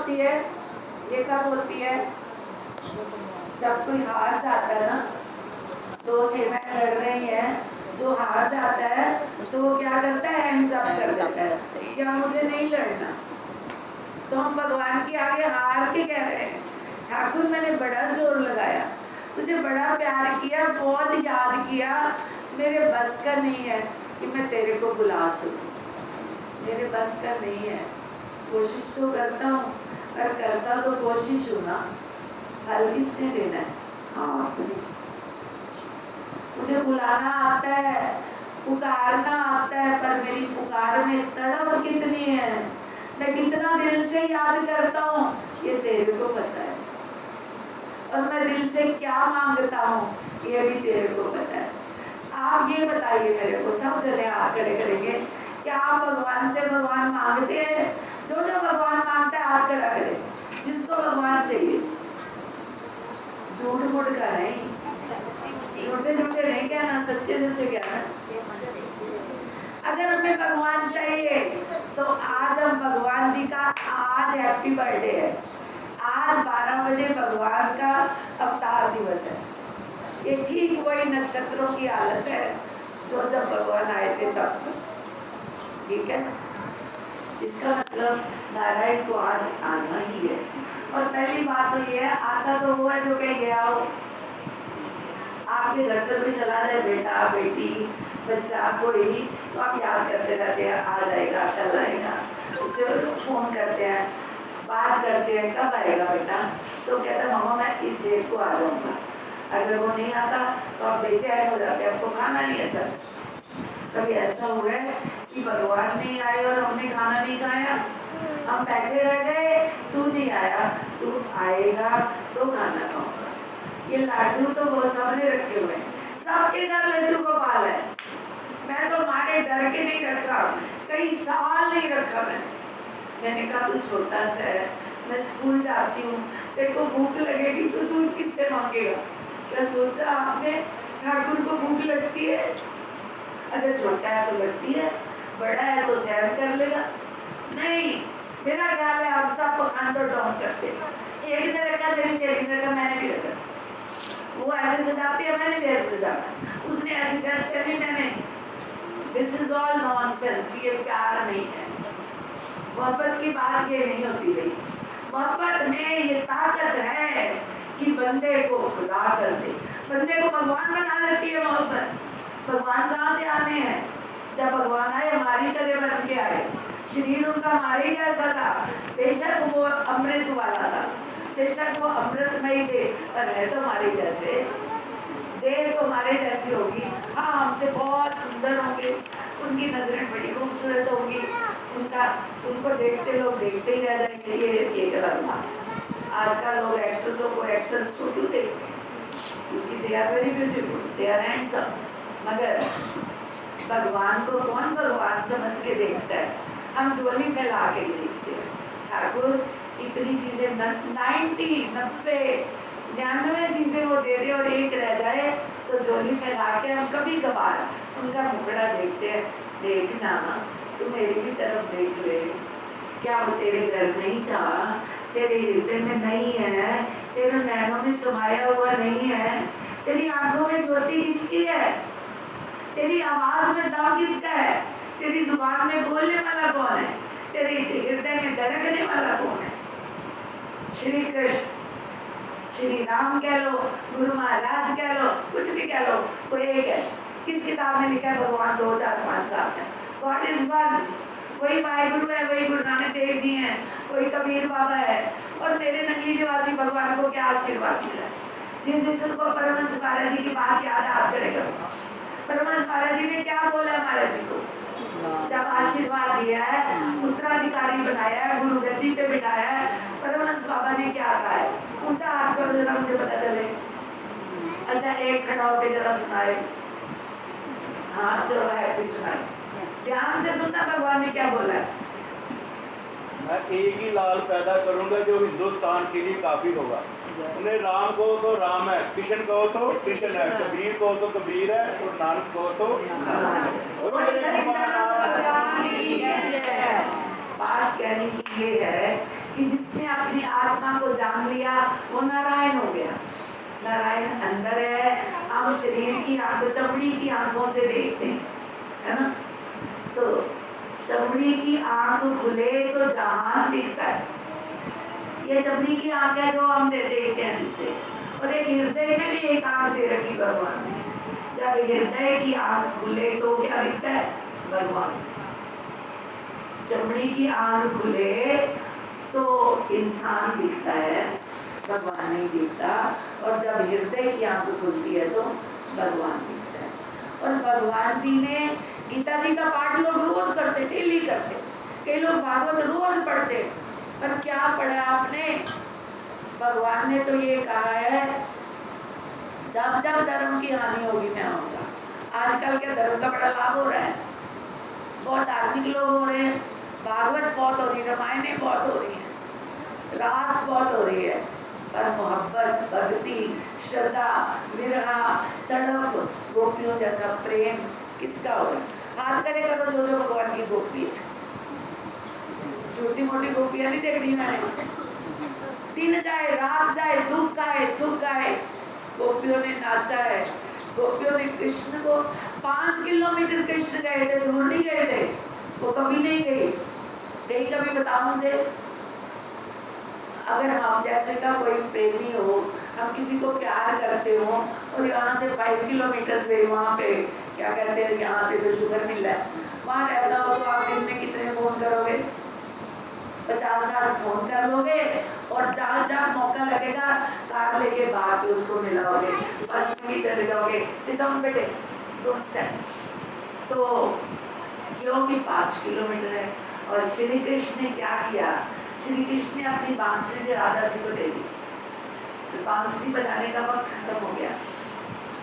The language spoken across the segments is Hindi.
होती है? ये कब होती है? जब कोई हार जाता है ना, दो सेनाएं लड़ रही हैं, जो हार जाता है तो वो क्या करता है? हैंड्स अप कर देता है, या मुझे नहीं लड़ना। तो हम भगवान के आगे हार के कह रहे हैं, ठाकुर मैंने बड़ा जोर लगाया, तुझे बड़ा प्यार किया, बहुत याद किया, मेरे बस का नहीं है कि मैं तेरे को बुला सकूं, मेरे बस का नहीं है। कोशिश तो करता हूँ, पर करता तो कोशिश हूँ ना, फल किसने देना है? हाँ, मुझे बुलाना आता है, पुकारना आता है, पर मेरी पुकार में तड़प कितनी है, मैं कितना दिल से याद करता हूँ, ये तेरे को पता है। और मैं दिल से क्या मांगता हूँ, ये भी तेरे को पता है। आप ये बताइए मेरे को, सब जने हाथ खड़े करेंगे, क्या आप भगवान से भगवान मांगते हैं? जो जो भगवान मांगता है हाथ खड़ा करे, जिसको भगवान चाहिए। झूठ मूठ का नहीं, झूठे झूठे नहीं कहना, सच्चे सच्चे कहना। अगर हमें भगवान चाहिए तो आज हम भगवान जी का, आज हैप्पी बर्थडे है, आज 12 बजे भगवान का अवतार दिवस है। ये ठीक वही नक्षत्रों की हालत है जो जब भगवान आए थे तब। ठीक है, इसका मतलब नारायण को आज आना ही है। और पहली बात तो ये है, आता तो वो है जो कह गया हो, आपके घर से कोई चला जाए, बेटा बेटी बच्चा कोई, तो आप याद करते रहते हैं, आ जाएगा कल आएगा, उसे फोन करते हैं, बात करते हैं, कब आएगा बेटा, तो कहता है मामा मैं इस डेट को आ जाऊंगा। अगर वो नहीं आता तो आप बेचैन हो जाते हैं, आपको खाना नहीं अच्छा। कभी ऐसा हुआ है कि भगवान नहीं आए और हमने खाना नहीं खाया, हम बैठे रह गए, तू नहीं आया, तू आएगा तो खाना खाऊंगा। ये लाडू तो वो सबने रखे हुए, सबके घर लड्डू गोपाल है। मैं तो मारे डर के नहीं रखा, कई साल नहीं रखा मैंने कहा तू छोटा सा है, मैं स्कूल जाती हूँ, तेरे को भूख लगेगी तो दूध किससे मांगेगा? क्या सोचा आपने? ठाकुर को भूख लगती है, अगर छोटा है तो लगती है, बड़ा है तो सहन कर लेगा। नहीं, मेरा ख्याल है आप सब पखंड और डाउन करते। एक ने रखा, मेरी सहेली ने रखा, मैंने भी रखा। वो ऐसे सजाती है, मैंने भी ऐसे सजाना, उसने ऐसी ड्रेस पहनी, मैंने। दिस इज ऑल नॉनसेंस, ये प्यार नहीं है। मोहब्बत की बात ये नहीं होती भाई। मोहब्बत में ये ताकत है कि बंदे को खुदा कर दे, बंदे को भगवान बना देती है मोहब्बत। भगवान कहाँ से आने हैं? जब भगवान आए हमारी तरह बन के आए, शरीर उनका हमारे जैसा था, बेशक वो अमृत वाला था, बेशक वो अमृतमयी थे, पर है तो हमारे जैसे, देह तो हमारे जैसी होगी। हाँ, हमसे बहुत सुंदर होंगे, उनकी नजरें बड़ी खूबसूरत होंगी, उनको देखते लोग देखते ही रह जाएंगे। ये गलत था। आजकल लोग एक्ट्रेसों को, एक्टर्स को क्यों देखते हैं? क्योंकि they are very beautiful, they are handsome. मगर भगवान को कौन भगवान समझ के देखता है? हम झोली फैला के देखते हैं। ठाकुर इतनी चीजें 90, 90, 99 चीजें वो दे दे और एक रह जाए तो झोली फैला के हम कभी कभार उनका मुखड़ा देखते हैं। देखना, तू मेरी भी तरफ देख ले, क्या वो तेरे घर नहीं था, तेरे हृदय में नहीं है, तेरे नैनों में समाया हुआ नहीं है? तेरी आंखों में ज्योति किसकी है? तेरी आवाज में दम किसका है? तेरी जुबान में बोलने वाला कौन है? तेरे हृदय में धड़कने वाला कौन है? श्री कृष्ण, श्री राम कह लो, गुरु महाराज कह लो, कुछ भी कह लो, कोई एक है। किस किताब में लिखा है भगवान 2, 4, 5, 7 है? God is one. वही वाहिगुरु है, वही गुरु नानक देव जी हैं, वही कबीर बाबा है। और मेरे नगरी निवासी भगवान को क्या आशीर्वाद मिला है? जिस को परमहंस महाराज जी की बात याद है, आप करेगा। परमहंस महाराज जी ने क्या बोला महाराज जी को? जब आशीर्वाद दिया है, उत्तराधिकारी बनाया है, गुरु गद्दी पे बिठाया है, परमहंस बाबा ने क्या कहा है? ऊंचा हाथ करो जरा, मुझे पता चले। अच्छा, एक खड़ा होकर जरा सुनाए। हाँ चलो, हैप्पी सुनाए, ध्यान से सुनना। भगवान ने क्या बोला है? मैं एक ही लाल पैदा करूंगा जो हिंदुस्तान के लिए काफी होगा। उन्हें राम कहो तो राम है, कृष्ण कहो तो कृष्ण है, कबीर कहो तो कबीर है, और नानक कहो तो बात कहने की ये है कि कि जिसने अपनी आत्मा को जान लिया वो नारायण हो गया। नारायण अंदर है, हम शरीर की आंखों, चमड़ी की आंखों से देखते हैं, है ना। तो चमड़ी की आंख खुले तो जहान दिखता है, ये चमड़ी की आंख है जो हम देखते हैं जिससे। और एक हृदय में भी एक आंख दे रखी भगवान ने, जब हृदय की आंख खुले तो क्या दिखता है? भगवान। चमड़ी की आंख खुले तो इंसान दिखता है, भगवान नहीं दिखता। और जब हृदय की आंख खुलती है तो भगवान दिखता है। और भगवान जी ने, गीता जी का पाठ लोग रोज करते, डेली करते, कई लोग भागवत रोज पढ़ते, पर क्या पढ़ा आपने? भगवान ने तो ये कहा है, जब जब धर्म की हानि होगी मैं आऊंगा। आजकल के धर्म का बड़ा लाभ हो रहा है, बहुत धार्मिक लोग हो रहे हैं, भागवत बहुत हो रही है, रामायणें बहुत हो रही है, रास बहुत हो रही है, पर मोहब्बत, भक्ति, श्रद्धा, विरहा, तड़प, गोपियों जैसा प्रेम किसका हो रहा है? हाथ खड़े करो जो जो भगवान की गोपी है। छोटी मोटी गोपियां नहीं देखनी मैंने, दिन जाए रात जाए, दुख आए सुख आए, गोपियों ने नाचा है। गोपियों ने कृष्ण को 5 किलोमीटर कृष्ण गए थे, दूर नहीं गए थे, वो कभी नहीं गई। कभी बताओ मुझे, अगर हम जैसे का कोई प्रेमी हो, हम किसी को प्यार करते हो और यहाँ से 5 किलोमीटर पे, वहाँ पे क्या कहते हैं, यहाँ पे जो शुगर मिल रहा है वहाँ रहता हो, तो आप दिन में कितने फोन करोगे? 50-60 फोन कर लोगे, और जहाँ जब मौका लगेगा कार लेके भाग के उसको मिलाओगे, बस में भी चले जाओगे, सिट डाउन बेटे, डोंट स्टैंड। तो क्योंकि 5 किलोमीटर है। और श्री कृष्ण ने क्या किया? श्री कृष्ण ने अपनी बांसुरी राधा जी को दे दी। तो बांसुरी बजाने का वक्त खत्म हो गया,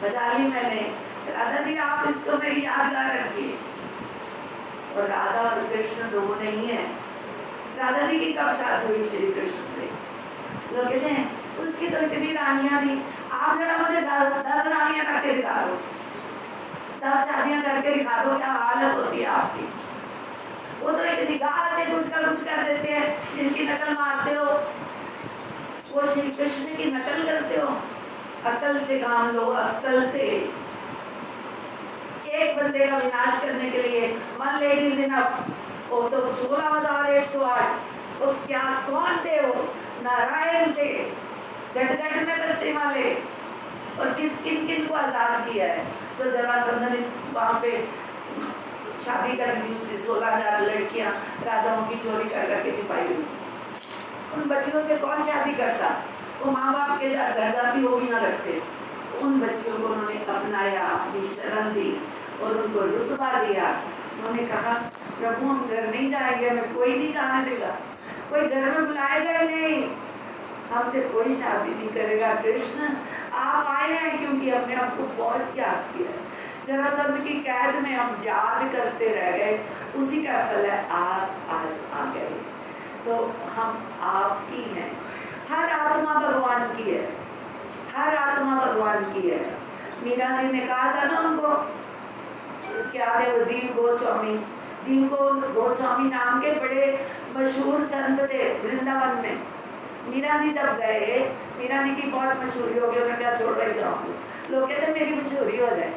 बजा ली मैंने, राधा जी आप इसको मेरी यादगार रखिए। और राधा और कृष्ण दो नहीं है। राधा जी की कब शादी हुई श्री कृष्ण से? लोग कहते हैं उसकी तो इतनी रानियां थी। आप जरा मुझे 10 रानियां रख के दिखा दो, 10 शादियां करके दिखा दो, क्या हालत होती है आपकी। वो तो एक निगाह से कुछ कर देते हैं, जिनकी नकल मारते हो, वो श्री कृष्ण की नकल करते हो। अकल से काम लो, अकल से। एक बंदे का विनाश करने के लिए 1 लेडी इज इनफ। वो तो 16,108, वो क्या, कौन थे वो? नारायण थे, घट घट में बसने वाले। और किन किन को आजाद किया है? तो जरासंध ने वहां पे शादी कर ली, उसने 16,000 लड़कियां राजाओं की चोरी कर करके छिपाई हुई। उन बच्चियों से कौन शादी करता? वो माँ बाप के घर जाती, वो भी ना रखते। उन बच्चियों को उन्होंने अपनाया, अपनी शरण दी और उनको रुतबा दिया। उन्होंने कहा प्रभु हम घर नहीं जाएंगे, हमें कोई नहीं जाने देगा, कोई घर में बुलाएगा ही नहीं, हमसे कोई शादी नहीं करेगा। कृष्ण आप आए हैं क्योंकि हमने आपको बहुत प्यार किया है। जरासंध की कैद में हम याद करते रह गए, उसी का फल है आप आज आ गए। तो हम आपकी हैं, हर आत्मा भगवान की है, हर आत्मा भगवान की है। मीरा जी ने कहा था ना उनको, क्या थे वो, जीव गोस्वामी। जीव गोस्वामी नाम के बड़े मशहूर संत थे वृंदावन में। मीरा जी जब गए, मीरा जी की बहुत मशहूरी हो गई, उन्होंने क्या छोड़ रहे जाऊंगी। लोग कहते मेरी मशहूरी हो जाए,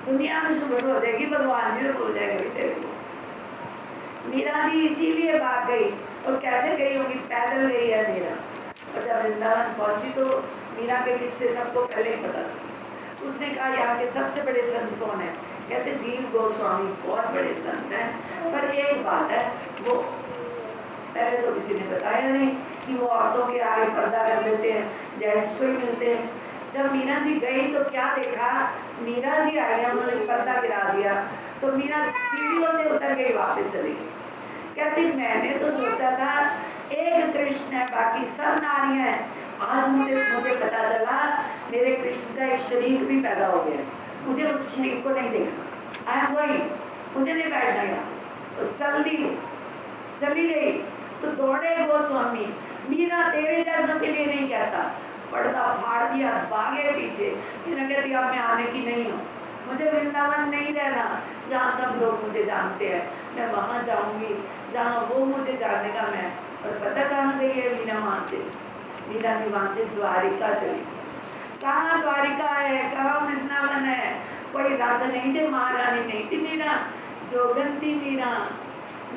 दुनिया मशहूर हो जाएगी, भगवान जी तो भूल जाएंगे तेरे को। मीरा जी इसीलिए भाग गई। और कैसे गई होगी? पैदल गई है मीरा। और जब वृंदावन पहुंची तो मीरा के किस्से सबको पहले ही पता था। उसने कहा यहाँ के सबसे बड़े संत कौन है? कहते जीव गोस्वामी बहुत बड़े संत हैं, पर एक बात है, वो पहले तो किसी ने बताया नहीं कि वो औरतों के आगे पर्दा कर लेते हैं, जेंट्स को ही मिलते हैं। जब मीरा जी गई तो क्या देखा? मीरा जी आई, उन्होंने पर्दा गिरा दिया, तो मीरा सीढ़ियों से उतर गई, वापस चली गई। कहती मैंने तो सोचा था एक कृष्ण है, बाकी सब नारियां हैं। आज मुझे पता चला मेरे कृष्ण का एक शरीक भी पैदा हो गया, मुझे उस शरीक को नहीं देखना। आई एम गोइंग, मुझे नहीं बैठना यहाँ। तो चली गई। तो दौड़े गोस्वामी, मीरा तेरे जैसों के लिए नहीं कहता, पर्दा फाड़ दिया, भागे पीछे। मीरा कहती अब मैं आने की नहीं हूँ, मुझे वृंदावन नहीं रहना जहाँ सब लोग मुझे जानते हैं। मैं वहाँ जाऊंगी जहाँ वो मुझे जानने का मैं और पता कहाँ गई है मीरा? वहाँ से मीरा जी वहाँ से द्वारिका चली। कहाँ द्वारिका है, कहाँ वृंदावन है? कोई राधा नहीं थे, महारानी नहीं थी मीरा, जोगन थी मीरा।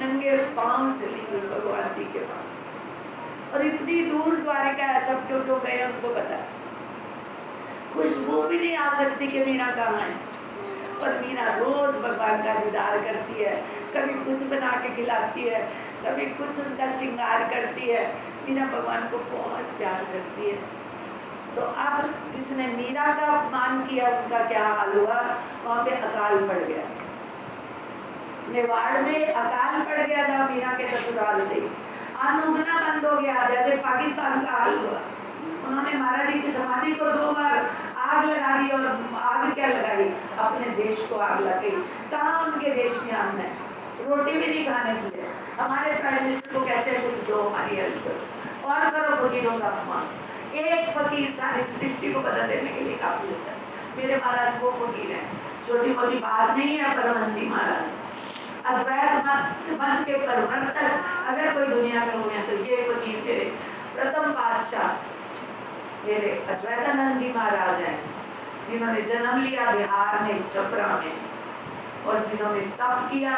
नंगे पांव चली गई भगवान जी के पास। और इतनी दूर द्वारिका है, सब जो गए उनको पता है। खुशबू भी नहीं आ सकती कि मीरा कहाँ है। और मीरा रोज भगवान का दीदार करती है, कभी कुछ बना के खिलाती है, कभी कुछ उनका श्रृंगार करती है। मीरा भगवान को बहुत प्यार करती है। तो अब जिसने मीरा का अपमान किया उनका क्या हाल हुआ? वहाँ पे अकाल पड़ गया। मेवाड़ में अकाल पड़ गया था मीरा के ससुराल से। अन्न उगना बंद हो गया, जैसे पाकिस्तान का हाल हुआ। उन्होंने महाराज जी की समाधि को 2 बार आग लगा दी। और आग क्या लगाई? अपने देश को आग लग गई। कहाँ उनके देश में अन्न है? रोटी भी नहीं खाने दिए। हमारे प्राइम मिनिस्टर को कहते हैं कुछ दो, हमारी हेल्प करो और करो फकीरों का अपमान। एक फकीर सारी सृष्टि को बदल देने के लिए काफी होता है। मेरे महाराज वो फकीर हैं, छोटी मोटी बात नहीं है। परमहंस जी महाराज अद्वैत मत के प्रवर्तक अगर कोई दुनिया में हुए तो ये फकीर मेरे प्रथम बादशाह मेरे अद्वैतानंद जी महाराज हैं, जिन्होंने जन्म लिया बिहार में छपरा में और जिन्होंने तप किया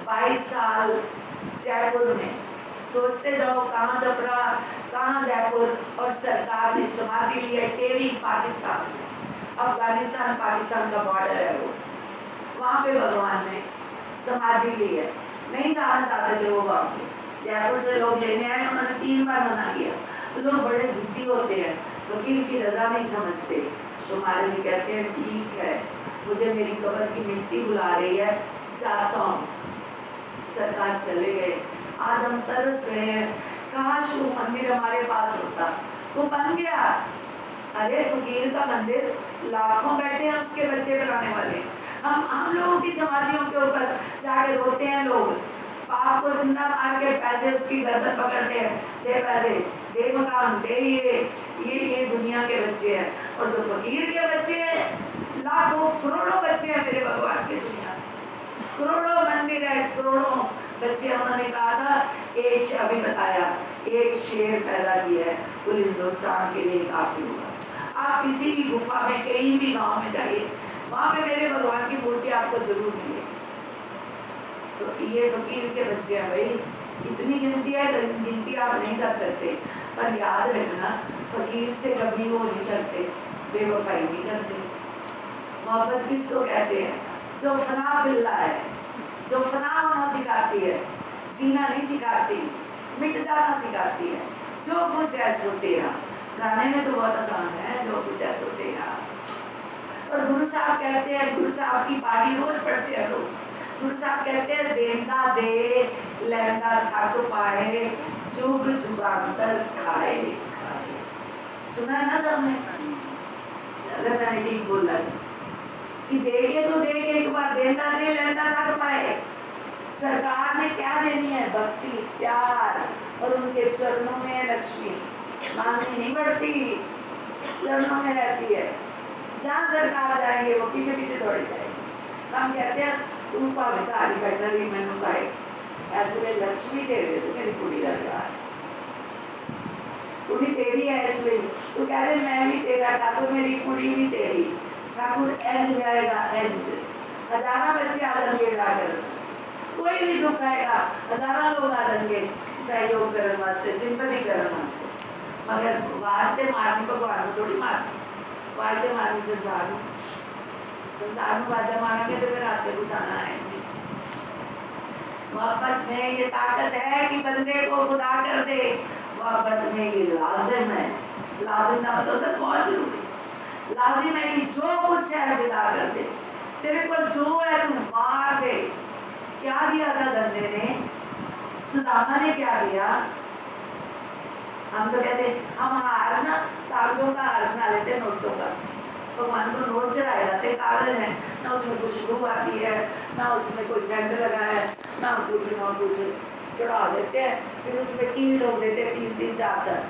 22 साल जयपुर में। सोचते जाओ कहाँ छपरा, कहाँ जयपुर। और सरकार ने समाधि ली है टेरी पाकिस्तान में। अफगानिस्तान पाकिस्तान का बॉर्डर है वो, वहाँ पे भगवान ने समाधि ली है। नहीं जाना चाहते थे वो वहाँ पे। जयपुर से लोग लेने आए, उन्होंने 3 बार मना किया। लोग बड़े जिद्दी होते हैं, फकीर की रजा नहीं समझते। तो महाराज जी कहते हैं ठीक है, मुझे मेरी कब्र की मिट्टी बुला रही है, जाता हूँ। सरकार चले गए। आज हम तरस रहे हैं, काश वो मंदिर हमारे पास होता। वो बन गया। अरे फकीर का मंदिर, लाखों बैठे हैं उसके बच्चे कराने वाले। हम लोगों की समाधियों के ऊपर जाके रोते हैं लोग, पाप को जिंदा मार के पैसे उसकी गर्दन पकड़ते हैं, दे पैसे, दे मकान, दे ये दुनिया के बच्चे हैं। और जो फकीर के बच्चे हैं, लाखों करोड़ों बच्चे हैं मेरे भगवान की दुनिया, करोड़ों मंदिर है, करोड़ों बच्चे। उन्होंने कहा था एक अभी बताया, एक शेर पैदा किया है, कुल हिंदुस्तान के लिए काफी होगा। आप किसी भी गुफा में कहीं भी गांव में जाइए, वहां पे मेरे भगवान की मूर्ति आपको जरूर मिलेगी। तो ये फकीर के बच्चे हैं भाई, कितनी गिनती है, गिनती आप नहीं कर सकते। पर याद रखना, फकीर से कभी वो नहीं करते, बेवफाई नहीं करते। मोहब्बत किसको कहते हैं? जो फना फिल्ला है, जो फना होना सिखाती है, जीना नहीं सिखाती, मिट जाना सिखाती है। जो कुछ है सो तेरा। गाने में तो बहुत आसान है, जो कुछ है सो तेरा। और गुरु साहब कहते हैं, गुरु साहब की पाठी रोज पढ़ते हैं लोग। गुरु साहब कहते हैं देंदा दे लैंदा थक पाए, जुग जुगांतर खाए। सुना है ना सबने? अगर मैंने ठीक बोला कि देखे तो देखे एक बार, देंदा दे लैंदा थक पाए। सरकार ने क्या देनी है? भक्ति, प्यार, और उनके चरणों में लक्ष्मी। मांगनी नहीं पड़ती, चरणों में रहती है। जहाँ सरकार जाएंगे वो पीछे पीछे दौड़ी जाएंगे। हम कहते हैं तू भावे घर ही बैठा रही, मैनू कहे ऐसे लक्ष्मी दे दे, तो मेरी कुड़ी का प्यार, कुड़ी तेरी है इसलिए तू कह रहे मैं भी तेरा, ठाकुर मेरी कुड़ी भी तेरी। ठाकुर इंज जाएगा इंज, हजारा बच्चे आ जाएंगे लाकर, कोई भी दुख आएगा हजारा लोग आ जाएंगे सहयोग करने वास्ते, सिंपैथी करने वास्ते। मगर वास्ते मारनी भगवान को थोड़ी मारनी, वास्ते मारनी संसार में। संसार में बाजा मारेंगे तो फिर आपके कुछ आना है। मोहब्बत में ये ताकत है कि बंदे को खुदा कर दे। मोहब्बत में ये लाजिम है, लाजिम ना मतलब तो बहुत जरूरी। लाजिम है कि जो कुछ है विदा कर दे, तेरे को जो है तू मार दे। क्या दिया था गंदे ने? सुदामा ने क्या दिया? हम तो कहते हम हार ना, कागजों का हार बना लेते, नोटों का। भगवान को नोट चढ़ाए जाते, कागज है ना, उसमें खुशबू आती है ना, उसमें कोई सेंट लगा है ना, कुछ चढ़ा देते हैं। फिर उसमें कील ठोक देते, 3-3, 4-4,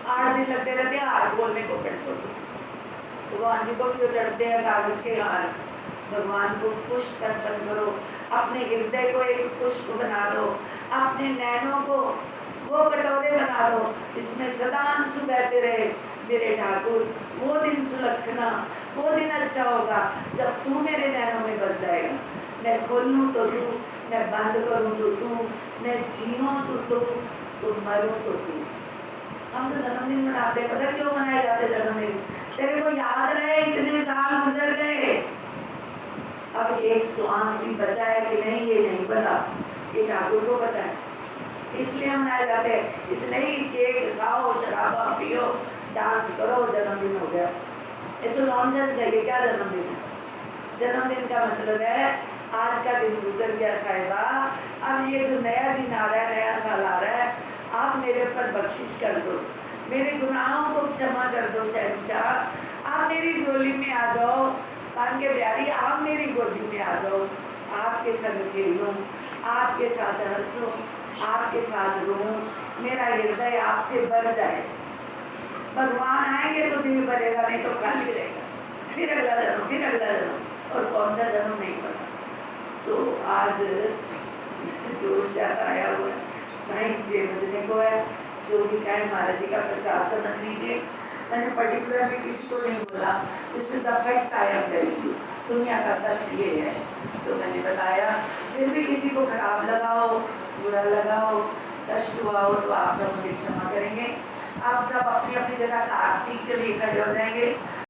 8 दिन लगते रहते हार बोलने को। भगवान जी को भी जो चढ़ते हैं कागज के हार। भगवान को पुष्प अर्पण करो, अपने हृदय को एक पुष्प बना दो, अपने नैनों को वो कटोरे बना लो, इसमें सदा आंसू बहते रहे मेरे ठाकुर। वो दिन सुलक्षणा, वो दिन अच्छा होगा जब तू मेरे नैनों में बस जाएगा। मैं खोलूं तो तू, मैं बंद करूं तो तू, मैं जीऊं तो तू मरूं तो तू। हम तो जन्मदिन मनाते, पता क्यों मनाए जाते जन्मदिन? तेरे को याद रहे इतने साल गुजर गए, अब एक श्वास भी बचा है कि नहीं ये नहीं पता, ये ठाकुर को पता है, इसलिए मनाए जाते हैं। इसलिए केक खाओ, शराबा पियो, डांस करो, जन्मदिन हो गया। ये तो नॉनसेंस है, ये क्या जन्मदिन है? जन्मदिन का मतलब है आज का दिन गुजर गया साहिबा, अब ये जो नया दिन आ रहा है, नया साल आ रहा है, आप मेरे ऊपर बख्शिश कर दो, मेरे गुनाहों को क्षमा कर दो शहंशाह, आप मेरी झोली में आ जाओ, कान के प्यारी आप मेरी गोदी में आ जाओ, आपके संग खेलूं, आपके साथ हंसूं, आपके साथ रोऊं, मेरा हृदय आपसे भर जाए। भगवान आएंगे तो दिल भरेगा, नहीं तो खाली रहेगा। फिर अगला जन्म, फिर अगला जन्म, और कौन सा जन्म नहीं पता। तो आज जोश ज्यादा आया हुआ है, 6 बजने को है, जो भी कहे महाराज जी का प्रसाद समझ लीजिए। मैंने पर्टिकुलरली किसी को नहीं बोला, this is the fact I am telling you, दुनिया का सच ये है जो मैंने बताया। फिर भी किसी को खराब लगाओ, बुरा लगाओ, कष्ट हुआ हो तो आप सब मुझे क्षमा करेंगे। आप सब अपनी अपनी जगह कार्तिक के लिए खड़े हो जाएंगे।